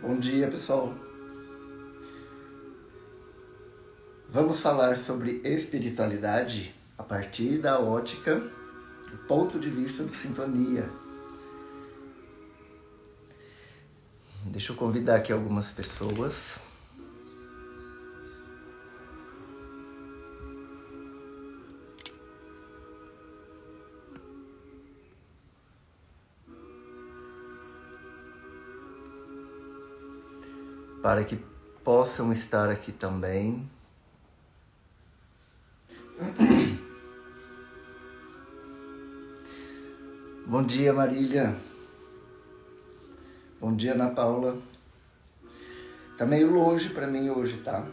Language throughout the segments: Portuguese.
Bom dia, pessoal. Vamos falar sobre espiritualidade a partir da ótica, do ponto de vista do Sintonia. Deixa eu convidar aqui algumas pessoas. Para que possam estar aqui também. Bom dia, Marília. Bom dia, Ana Paula. Tá meio longe para mim hoje, tá?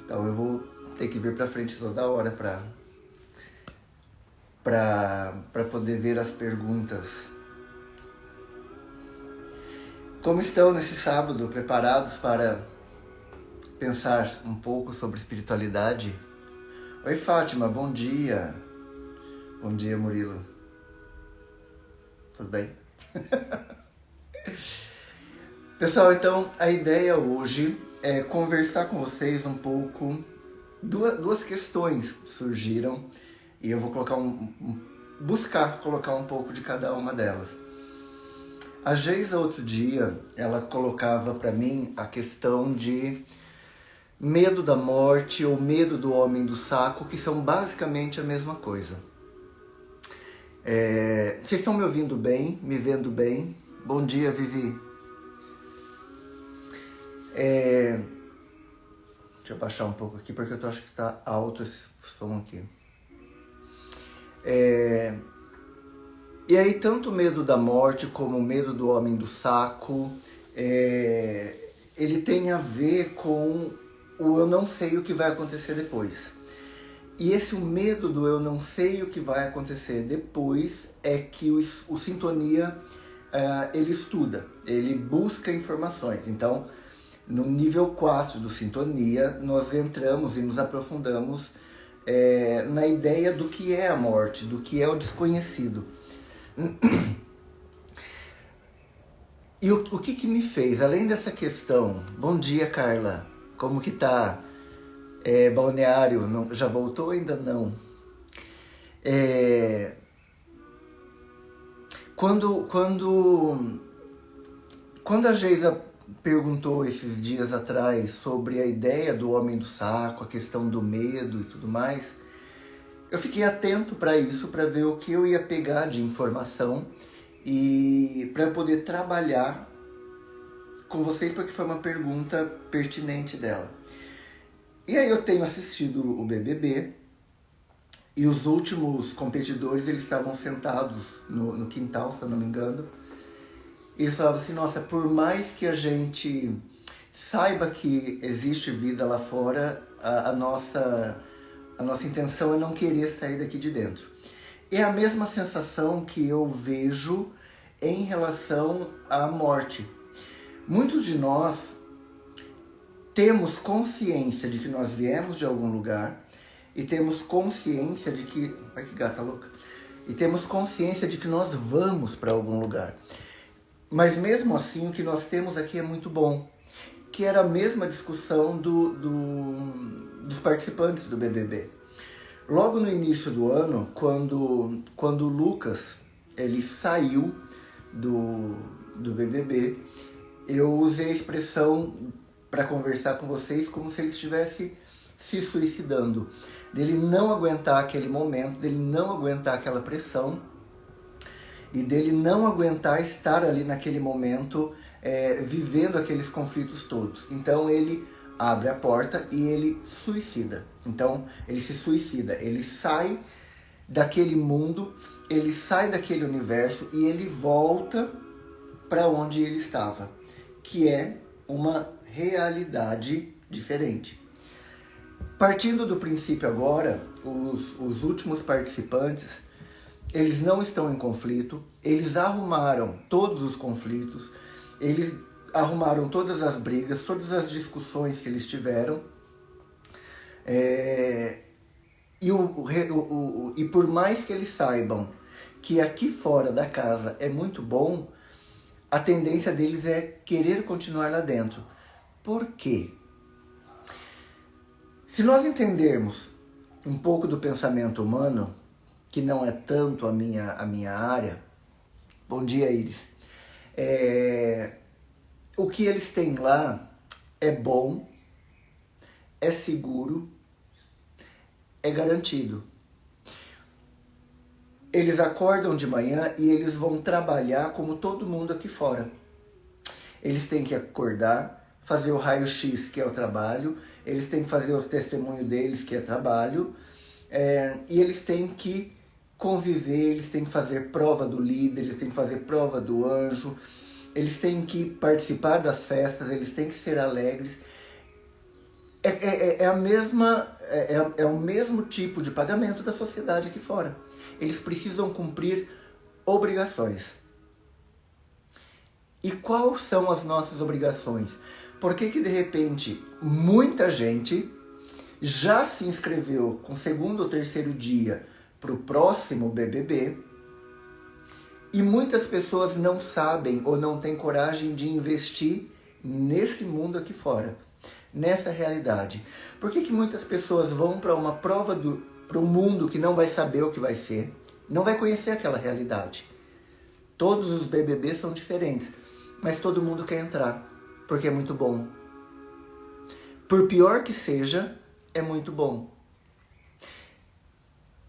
Então eu vou ter que vir para frente toda hora para poder ver as perguntas. Como estão nesse sábado? Preparados para pensar um pouco sobre espiritualidade? Oi, Fátima, bom dia. Bom dia, Murilo. Tudo bem? Pessoal, então a ideia hoje é conversar com vocês um pouco. Duas questões surgiram e eu vou colocar buscar colocar um pouco de cada uma delas. A Geisa, outro dia, ela colocava para mim a questão de medo da morte ou medo do homem do saco, que são basicamente a mesma coisa. Vocês estão me ouvindo bem? Me vendo bem? Bom dia, Vivi. Deixa eu baixar um pouco aqui, porque eu acho que está alto esse som aqui. E aí, tanto o medo da morte como o medo do homem do saco, ele tem a ver com o eu não sei o que vai acontecer depois. E esse medo do eu não sei o que vai acontecer depois é que o Sintonia, ele estuda, ele busca informações. Então, no nível 4 do Sintonia, nós entramos e nos aprofundamos na ideia do que é a morte, do que é o desconhecido. E o que me fez, além dessa questão, bom dia, Carla, como que tá? Balneário, não, já voltou ou ainda não? Quando a Geisa perguntou esses dias atrás sobre a ideia do homem do saco, a questão do medo e tudo mais, eu fiquei atento para isso, para ver o que eu ia pegar de informação e para poder trabalhar com vocês, porque foi uma pergunta pertinente dela. E aí eu tenho assistido o BBB e os últimos competidores, eles estavam sentados no quintal, se eu não me engano. E eles falavam assim, nossa, por mais que a gente saiba que existe vida lá fora, a nossa intenção é não querer sair daqui de dentro. É a mesma sensação que eu vejo em relação à morte. Muitos de nós temos consciência de que nós viemos de algum lugar e temos consciência de que... Ai, que gata louca! E temos consciência de que nós vamos para algum lugar. Mas mesmo assim, o que nós temos aqui é muito bom. Que era a mesma discussão dos participantes do BBB. Logo no início do ano, quando o Lucas ele saiu do BBB, eu usei a expressão para conversar com vocês como se ele estivesse se suicidando. Dele não aguentar aquele momento, dele não aguentar aquela pressão e dele não aguentar estar ali naquele momento vivendo aqueles conflitos todos. Então ele abre a porta e ele suicida. Então ele se suicida, ele sai daquele mundo, ele sai daquele universo e ele volta para onde ele estava, que é uma realidade diferente. Partindo do princípio agora, os últimos participantes, eles não estão em conflito, eles arrumaram todos os conflitos, eles arrumaram todas as brigas, todas as discussões que eles tiveram. E por mais que eles saibam que aqui fora da casa é muito bom, a tendência deles é querer continuar lá dentro. Por quê? Se nós entendermos um pouco do pensamento humano, que não é tanto a minha área, bom dia, Iris, o que eles têm lá é bom, é seguro, é garantido. Eles acordam de manhã e eles vão trabalhar como todo mundo aqui fora. Eles têm que acordar, fazer o raio-x, que é o trabalho, eles têm que fazer o testemunho deles, que é trabalho, e eles têm que conviver, eles têm que fazer prova do líder, eles têm que fazer prova do anjo, eles têm que participar das festas, eles têm que ser alegres. É o mesmo tipo de pagamento da sociedade aqui fora. Eles precisam cumprir obrigações. E quais são as nossas obrigações? Por que de repente muita gente já se inscreveu com o segundo ou terceiro dia para o próximo BBB e muitas pessoas não sabem ou não têm coragem de investir nesse mundo aqui fora, nessa realidade? Por que muitas pessoas vão para uma prova para um mundo que não vai saber o que vai ser, não vai conhecer aquela realidade? Todos os BBBs são diferentes, mas todo mundo quer entrar, porque é muito bom. Por pior que seja, é muito bom.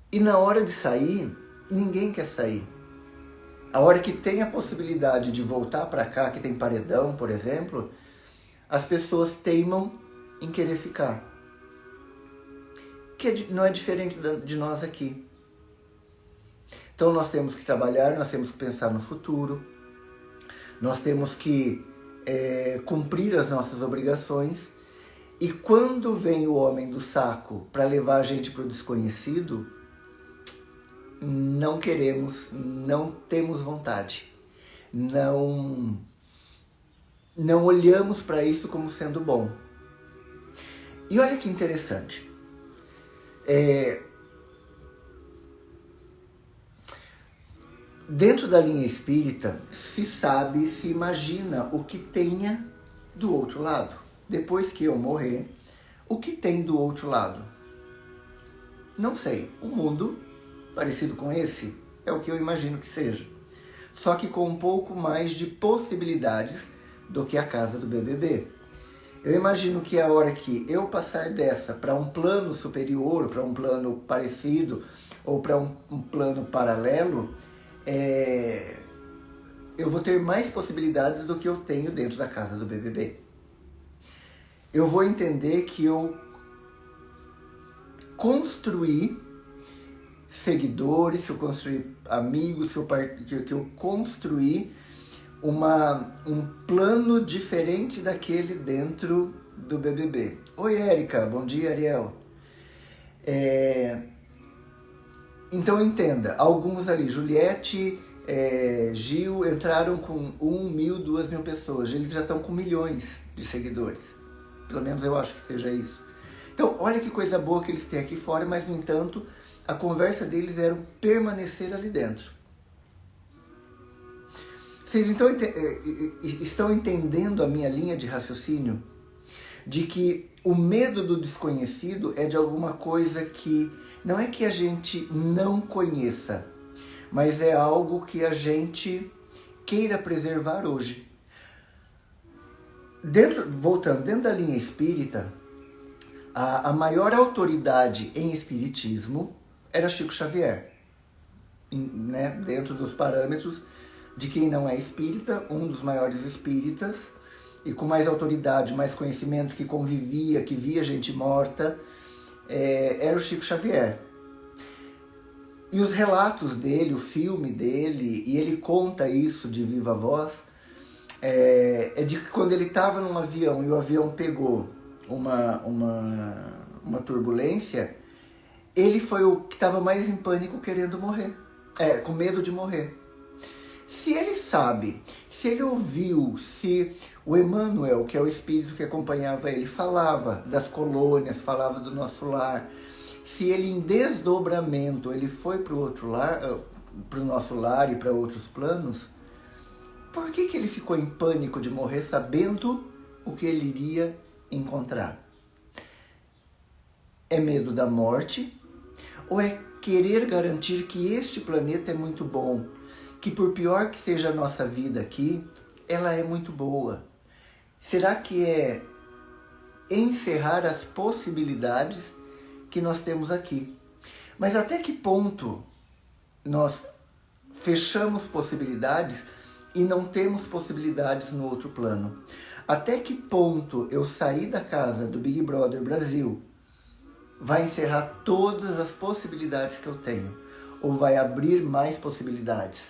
E na hora de sair, ninguém quer sair. A hora que tem a possibilidade de voltar para cá, que tem paredão, por exemplo, as pessoas teimam em querer ficar. Que não é diferente de nós aqui. Então nós temos que trabalhar, nós temos que pensar no futuro, nós temos que cumprir as nossas obrigações. E quando vem o homem do saco para levar a gente para o desconhecido, não queremos, não temos vontade, não olhamos para isso como sendo bom. E olha que interessante, dentro da linha espírita se sabe, se imagina o que tenha do outro lado. Depois que eu morrer, o que tem do outro lado? Não sei, um mundo parecido com esse é o que eu imagino que seja. Só que com um pouco mais de possibilidades do que a casa do BBB. Eu imagino que a hora que eu passar dessa para um plano superior, para um plano parecido, ou para um plano paralelo, eu vou ter mais possibilidades do que eu tenho dentro da casa do BBB. Eu vou entender que eu construí seguidores, que eu construí amigos, que eu construí um plano diferente daquele dentro do BBB. Oi, Érica. Bom dia, Ariel. Então entenda, alguns ali, Juliette, Gil, entraram com 1.000, 2.000 pessoas. Eles já estão com milhões de seguidores. Pelo menos eu acho que seja isso. Então, olha que coisa boa que eles têm aqui fora, mas, no entanto, a conversa deles era permanecer ali dentro. Vocês então estão entendendo a minha linha de raciocínio? De que o medo do desconhecido é de alguma coisa que não é que a gente não conheça, mas é algo que a gente queira preservar hoje. Voltando, dentro da linha espírita, a maior autoridade em espiritismo era Chico Xavier, né? Dentro dos parâmetros de quem não é espírita, um dos maiores espíritas, e com mais autoridade, mais conhecimento, que convivia, que via gente morta, era o Chico Xavier. E os relatos dele, o filme dele, e ele conta isso de viva voz, de que quando ele estava num avião e o avião pegou uma turbulência, ele foi o que estava mais em pânico, querendo morrer, com medo de morrer. Se ele sabe, se ele ouviu, se o Emmanuel, que é o espírito que acompanhava ele, falava das colônias, falava do nosso lar, se ele em desdobramento ele foi para o nosso lar e para outros planos, Por que ele ficou em pânico de morrer sabendo o que ele iria encontrar? É medo da morte? Ou é querer garantir que este planeta é muito bom? Que por pior que seja a nossa vida aqui, ela é muito boa? Será que é encerrar as possibilidades que nós temos aqui? Mas até que ponto nós fechamos possibilidades e não temos possibilidades no outro plano? Até que ponto eu sair da casa do Big Brother Brasil vai encerrar todas as possibilidades que eu tenho? Ou vai abrir mais possibilidades?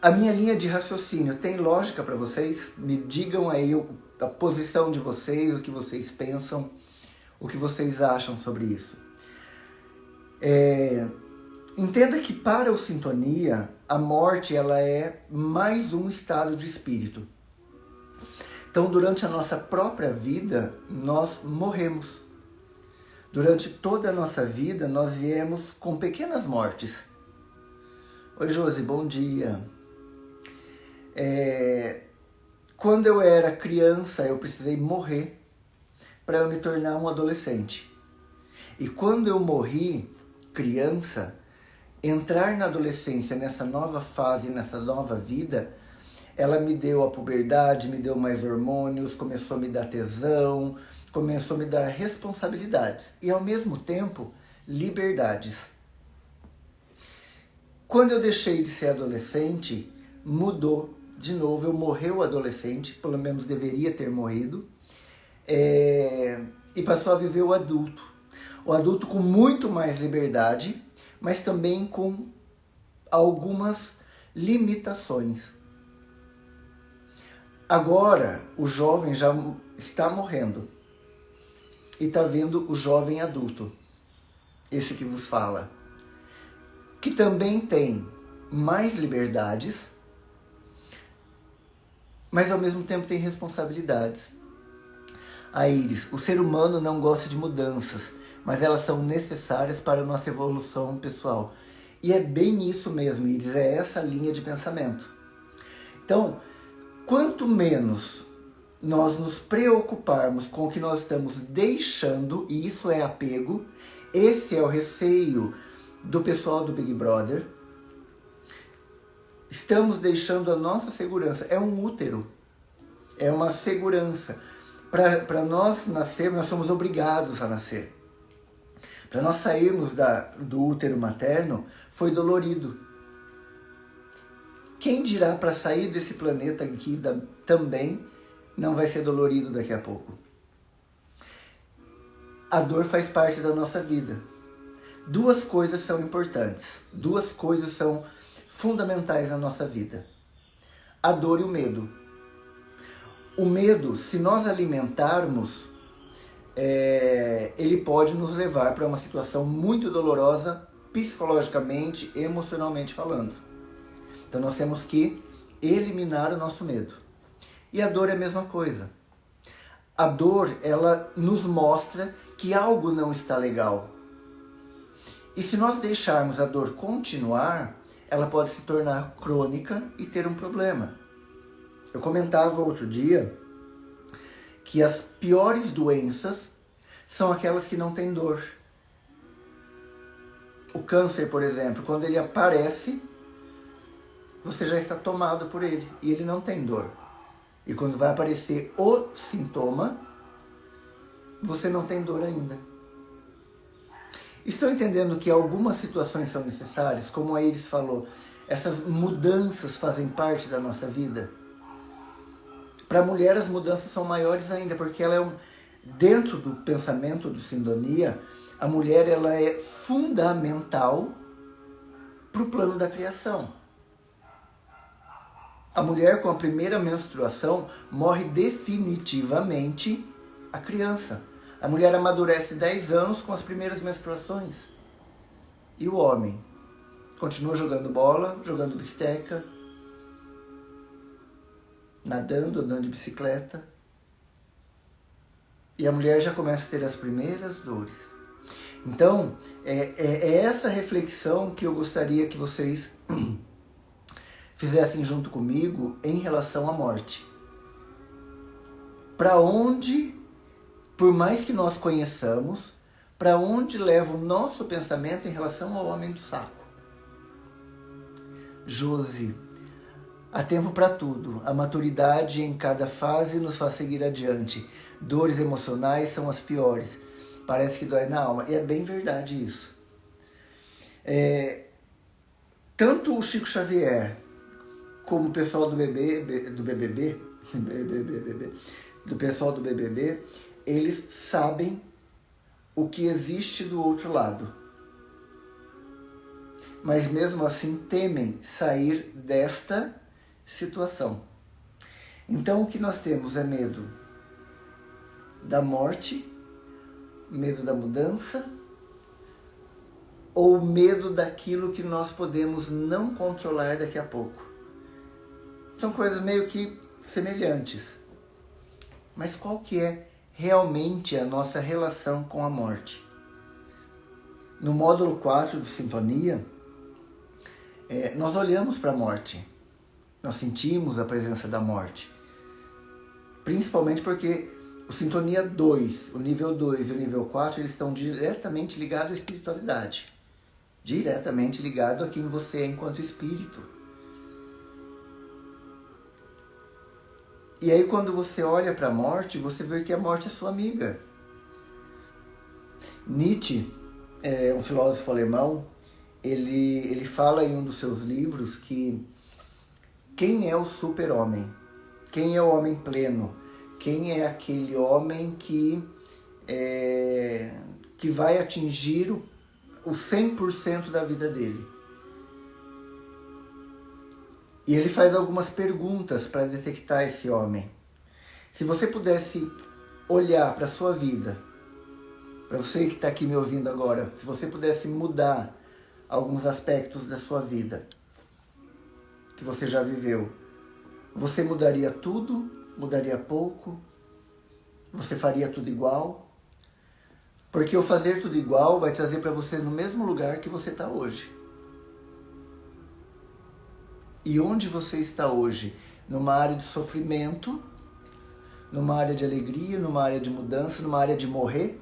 A minha linha de raciocínio tem lógica para vocês? Me digam aí a posição de vocês, o que vocês pensam, o que vocês acham sobre isso. Entenda que para o Sintonia, a morte ela é mais um estado de espírito. Então, durante a nossa própria vida, nós morremos. Durante toda a nossa vida, nós viemos com pequenas mortes. Oi, Josi, bom dia. Quando eu era criança, eu precisei morrer para eu me tornar um adolescente. E quando eu morri, criança, entrar na adolescência, nessa nova fase, nessa nova vida, ela me deu a puberdade, me deu mais hormônios, começou a me dar tesão, começou a me dar responsabilidades e, ao mesmo tempo, liberdades. Quando eu deixei de ser adolescente, mudou. De novo, eu morri o adolescente, pelo menos deveria ter morrido, e passou a viver o adulto. O adulto com muito mais liberdade, mas também com algumas limitações. Agora, o jovem já está morrendo e está vendo o jovem adulto, esse que vos fala, que também tem mais liberdades, mas ao mesmo tempo tem responsabilidades. A Iris, o ser humano não gosta de mudanças, mas elas são necessárias para a nossa evolução pessoal. E é bem isso mesmo, Iris, é essa linha de pensamento. Então, quanto menos nós nos preocuparmos com o que nós estamos deixando, e isso é apego, esse é o receio do pessoal do Big Brother, estamos deixando a nossa segurança. É um útero, é uma segurança. Para nós nascermos, nós somos obrigados a nascer. Para nós sairmos do útero materno, foi dolorido. Quem dirá para sair desse planeta aqui também não vai ser dolorido daqui a pouco? A dor faz parte da nossa vida. Duas coisas são importantes, duas coisas são fundamentais na nossa vida: a dor e o medo. O medo, se nós alimentarmos, ele pode nos levar para uma situação muito dolorosa, psicologicamente, emocionalmente falando. Então nós temos que eliminar o nosso medo. E a dor é a mesma coisa. A dor, ela nos mostra que algo não está legal. E se nós deixarmos a dor continuar, ela pode se tornar crônica e ter um problema. Eu comentava outro dia que as piores doenças são aquelas que não têm dor. O câncer, por exemplo, quando ele aparece, você já está tomado por ele e ele não tem dor. E quando vai aparecer o sintoma, você não tem dor ainda. Estão entendendo que algumas situações são necessárias? Como a Iris falou, essas mudanças fazem parte da nossa vida. Para a mulher, as mudanças são maiores ainda, porque ela dentro do pensamento do Sintonia, a mulher ela é fundamental para o plano da criação. A mulher com a primeira menstruação morre definitivamente a criança. A mulher amadurece 10 anos com as primeiras menstruações. E o homem continua jogando bola, jogando bisteca, nadando, andando de bicicleta. E a mulher já começa a ter as primeiras dores. Então, é essa reflexão que eu gostaria que vocês fizessem junto comigo em relação à morte. Para onde, por mais que nós conheçamos, para onde leva o nosso pensamento em relação ao homem do saco? Josi, há tempo para tudo. A maturidade em cada fase nos faz seguir adiante. Dores emocionais são as piores. Parece que dói na alma. E é bem verdade isso. Tanto o Chico Xavier como o pessoal do BBB, do pessoal do BBB, eles sabem o que existe do outro lado. Mas mesmo assim temem sair desta situação. Então o que nós temos é medo da morte, medo da mudança, ou medo daquilo que nós podemos não controlar daqui a pouco. São coisas meio que semelhantes. Mas qual que é realmente a nossa relação com a morte? No módulo 4 do Sintonia, nós olhamos para a morte. Nós sentimos a presença da morte. Principalmente porque o Sintonia 2, o nível 2 e o nível 4, eles estão diretamente ligados à espiritualidade. Diretamente ligado a quem você é enquanto espírito. E aí quando você olha para a morte, você vê que a morte é sua amiga. Nietzsche, um filósofo alemão, ele fala em um dos seus livros que quem é o super-homem? Quem é o homem pleno? Quem é aquele homem que vai atingir o 100% da vida dele? E ele faz algumas perguntas para detectar esse homem. Se você pudesse olhar para a sua vida, para você que está aqui me ouvindo agora, se você pudesse mudar alguns aspectos da sua vida que você já viveu, você mudaria tudo? Mudaria pouco? Você faria tudo igual? Porque o fazer tudo igual vai trazer para você no mesmo lugar que você está hoje. E onde você está hoje? Numa área de sofrimento, numa área de alegria, numa área de mudança, numa área de morrer?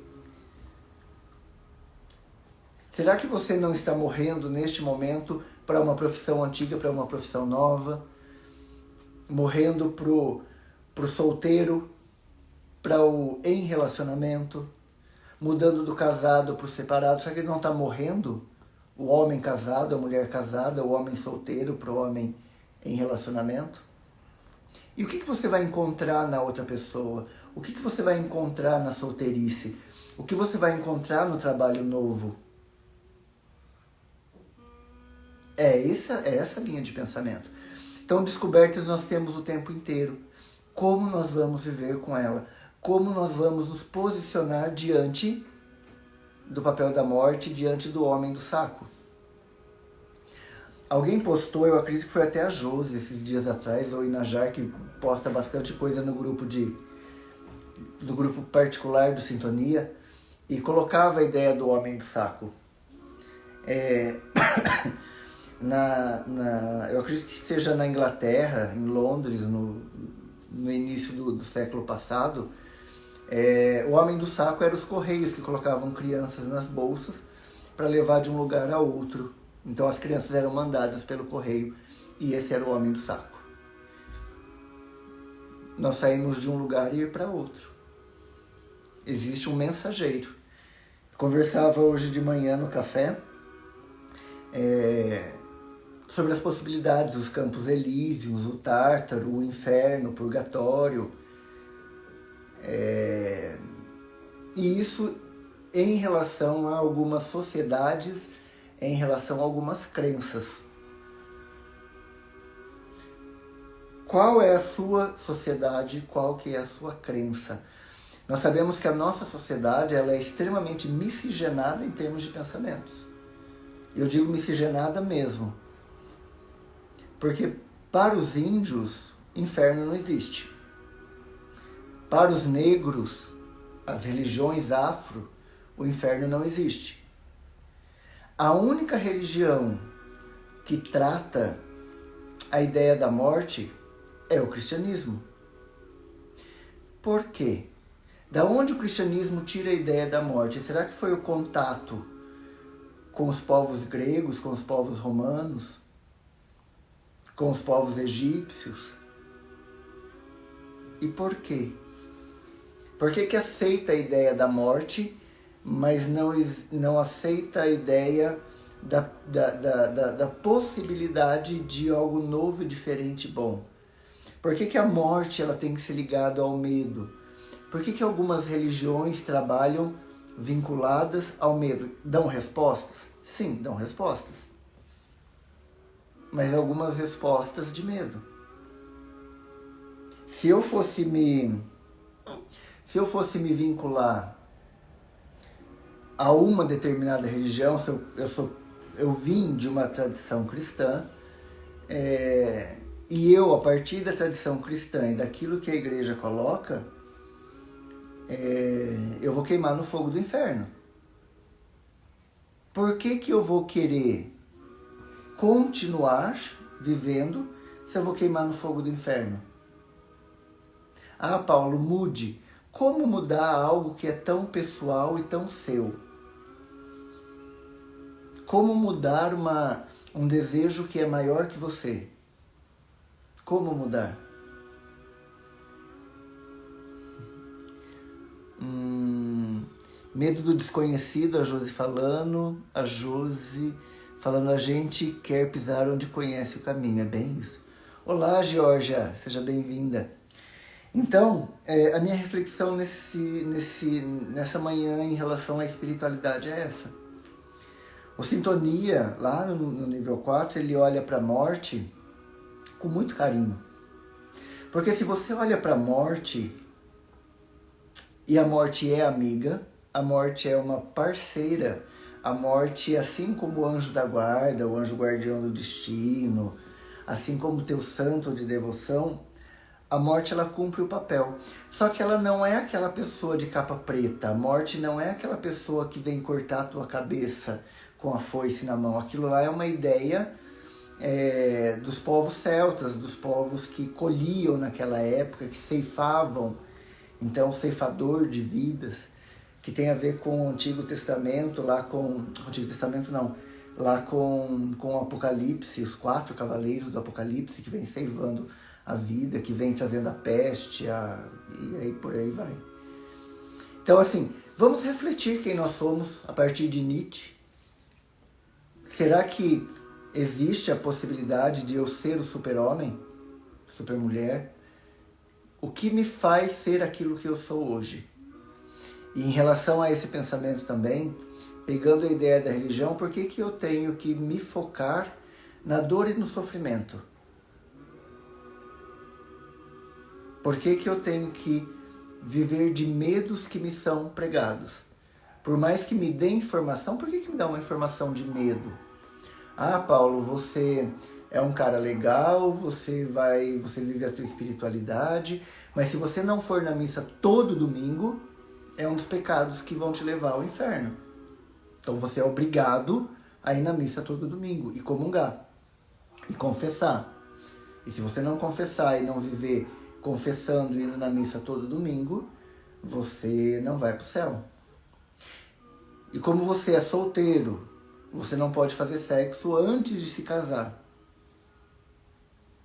Será que você não está morrendo neste momento para uma profissão antiga, para uma profissão nova? Morrendo pro solteiro, para o em relacionamento? Mudando do casado para o separado? Será que ele não está morrendo? O homem casado, a mulher casada, o homem solteiro para o homem em relacionamento? E o que você vai encontrar na outra pessoa? O que você vai encontrar na solteirice? O que você vai encontrar no trabalho novo? É essa linha de pensamento. Então, descobertas nós temos o tempo inteiro. Como nós vamos viver com ela? Como nós vamos nos posicionar diante do papel da morte, diante do homem do saco? Alguém postou, eu acredito que foi até a Josi esses dias atrás, ou Inajar, que posta bastante coisa no grupo do grupo particular do Sintonia, e colocava a ideia do homem do saco. Eu acredito que seja na Inglaterra, em Londres, no início do século passado, o homem do saco era os correios que colocavam crianças nas bolsas para levar de um lugar a outro. Então as crianças eram mandadas pelo correio e esse era o homem do saco. Nós saímos de um lugar e ir para outro. Existe um mensageiro. Conversava hoje de manhã no café sobre as possibilidades, os campos elíseos, o tártaro, o inferno, o purgatório. E isso em relação a algumas sociedades, em relação a algumas crenças. Qual é a sua sociedade? Qual que é a sua crença? Nós sabemos que a nossa sociedade ela é extremamente miscigenada em termos de pensamentos. Eu digo miscigenada mesmo. Porque para os índios, inferno não existe. Para os negros, as religiões afro, o inferno não existe. A única religião que trata a ideia da morte é o cristianismo. Por quê? Da onde o cristianismo tira a ideia da morte? Será que foi o contato com os povos gregos, com os povos romanos, com os povos egípcios? E por quê? Por que aceita a ideia da morte, mas não aceita a ideia da possibilidade de algo novo, diferente e bom? Por que a morte ela tem que ser ligada ao medo? Por que algumas religiões trabalham vinculadas ao medo? Dão respostas? Sim, dão respostas. Mas algumas respostas de medo. Se eu fosse me vincular a uma determinada religião, eu vim de uma tradição cristã, e eu, a partir da tradição cristã e daquilo que a igreja coloca, eu vou queimar no fogo do inferno. Por que eu vou querer continuar vivendo se eu vou queimar no fogo do inferno? Ah, Paulo, mude. Como mudar algo que é tão pessoal e tão seu? Como mudar um desejo que é maior que você? Como mudar? Medo do desconhecido, a Josi falando, a gente quer pisar onde conhece o caminho, é bem isso. Olá, Georgia, seja bem-vinda. Então, a minha reflexão nessa manhã em relação à espiritualidade é essa. O Sintonia, lá no nível 4, ele olha para a morte com muito carinho. Porque se você olha para a morte, e a morte é amiga, a morte é uma parceira, a morte, assim como o anjo da guarda, o anjo guardião do destino, assim como o teu santo de devoção, a morte ela cumpre o papel. Só que ela não é aquela pessoa de capa preta, a morte não é aquela pessoa que vem cortar a tua cabeça com a foice na mão. Aquilo lá é uma ideia dos povos celtas, dos povos que colhiam naquela época, que ceifavam. Então, o ceifador de vidas, que tem a ver com o Antigo Testamento, lá com o Apocalipse, os 4 cavaleiros do Apocalipse que vem ceifando a vida, que vem trazendo a peste, e aí por aí vai. Então, assim, vamos refletir quem nós somos a partir de Nietzsche. Será que existe a possibilidade de eu ser o super-homem, super-mulher? O que me faz ser aquilo que eu sou hoje? E em relação a esse pensamento também, pegando a ideia da religião, por que eu tenho que me focar na dor e no sofrimento? Por que eu tenho que viver de medos que me são pregados? Por mais que me dê informação, por que me dá uma informação de medo? Ah, Paulo, você é um cara legal, você vive a tua espiritualidade, mas se você não for na missa todo domingo, é um dos pecados que vão te levar ao inferno. Então você é obrigado a ir na missa todo domingo e comungar e confessar. E se você não confessar e não viver confessando e indo na missa todo domingo, você não vai para o céu. E como você é solteiro, você não pode fazer sexo antes de se casar.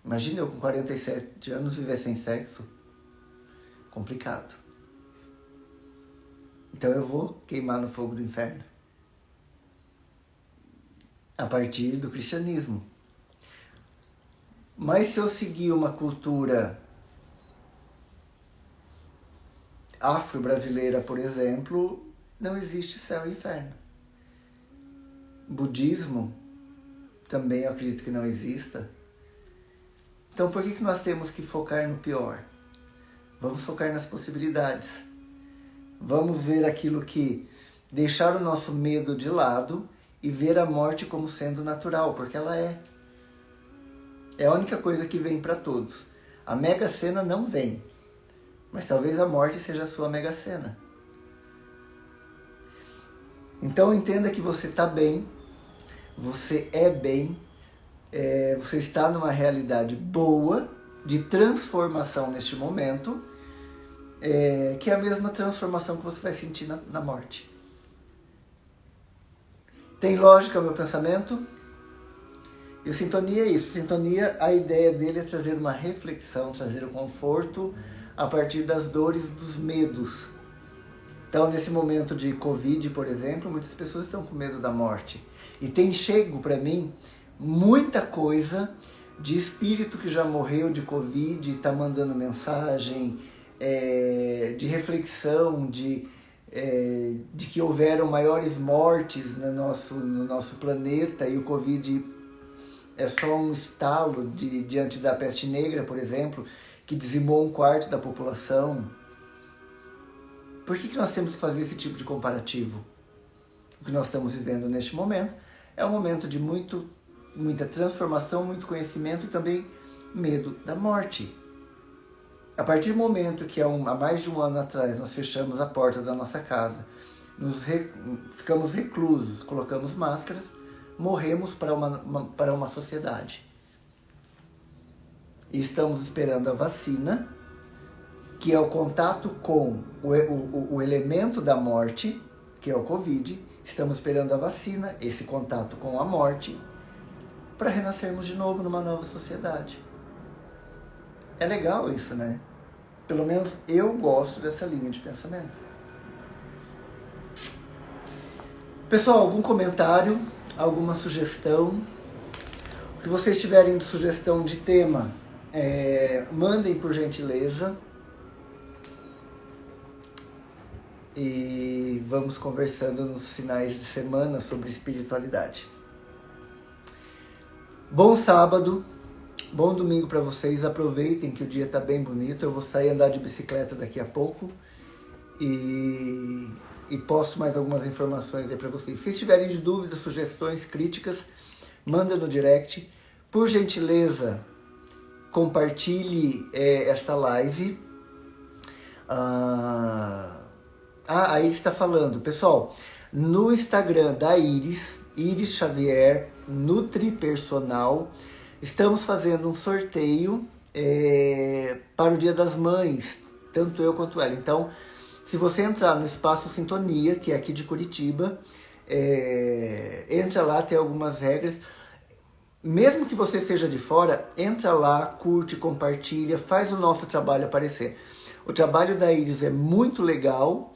Imagina eu com 47 anos viver sem sexo. Complicado. Então eu vou queimar no fogo do inferno. A partir do cristianismo. Mas se eu seguir uma cultura afro-brasileira, por exemplo, não existe céu e inferno. Budismo, também eu acredito que não exista. Então por que nós temos que focar no pior? Vamos focar nas possibilidades. Vamos ver aquilo que... deixar o nosso medo de lado e ver a morte como sendo natural, porque ela é. É a única coisa que vem para todos. A Mega Sena não vem, mas talvez a morte seja a sua Mega Sena. Então entenda que você está bem, você é bem, você está numa realidade boa, de transformação neste momento, que é a mesma transformação que você vai sentir na morte. Tem lógica o meu pensamento? E sintonia é isso. Sintonia, a ideia dele é trazer uma reflexão, trazer o conforto a partir das dores, dos medos. Então, nesse momento de Covid, por exemplo, muitas pessoas estão com medo da morte. E tem chego para mim muita coisa de espírito que já morreu de Covid, está mandando mensagem, de reflexão, de que houveram maiores mortes no nosso planeta e o Covid é só um estalo diante da peste negra, por exemplo, que dizimou 1/4 da população. Por que nós temos que fazer esse tipo de comparativo? O que nós estamos vivendo neste momento é um momento de muita transformação, muito conhecimento e também medo da morte. A partir do momento que há mais de um ano atrás nós fechamos a porta da nossa casa, ficamos reclusos, colocamos máscaras, morremos para uma sociedade. E estamos esperando a vacina, que é o contato com o elemento da morte, que é o Covid. Estamos esperando a vacina, esse contato com a morte, para renascermos de novo numa nova sociedade. É legal isso, né? Pelo menos eu gosto dessa linha de pensamento. Pessoal, algum comentário, alguma sugestão? O que vocês tiverem de sugestão de tema, mandem por gentileza. E vamos conversando nos finais de semana sobre espiritualidade. Bom sábado, bom domingo para vocês. Aproveitem que o dia está bem bonito. Eu vou sair andar de bicicleta daqui a pouco e posto mais algumas informações aí para vocês. Se tiverem de dúvidas, sugestões, críticas, manda no direct. Por gentileza, compartilhe esta live. A Iris está falando. Pessoal, no Instagram da Iris Xavier, Nutripersonal, estamos fazendo um sorteio para o Dia das Mães, tanto eu quanto ela. Então, se você entrar no Espaço Sintonia, que é aqui de Curitiba, entra lá, tem algumas regras. Mesmo que você seja de fora, entra lá, curte, compartilha, faz o nosso trabalho aparecer. O trabalho da Iris é muito legal.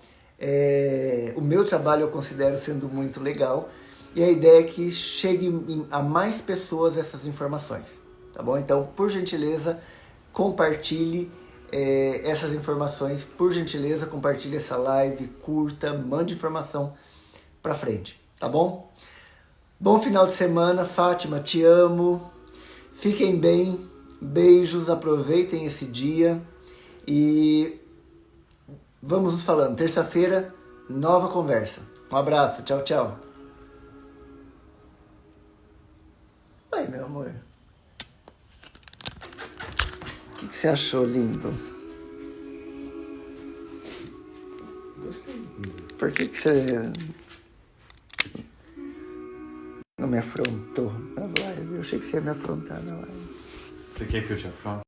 O meu trabalho eu considero sendo muito legal e a ideia é que chegue a mais pessoas essas informações, tá bom? Então, por gentileza, compartilhe essas informações, por gentileza, compartilhe essa live, curta, mande informação pra frente, tá bom? Bom final de semana, Fátima, te amo, fiquem bem, beijos, aproveitem esse dia e vamos nos falando. Terça-feira, nova conversa. Um abraço. Tchau, tchau. Oi, meu amor. O que você achou, lindo? Gostei. Por que você não me afrontou na live? Eu achei que você ia me afrontar na live. Você quer que eu te afronte?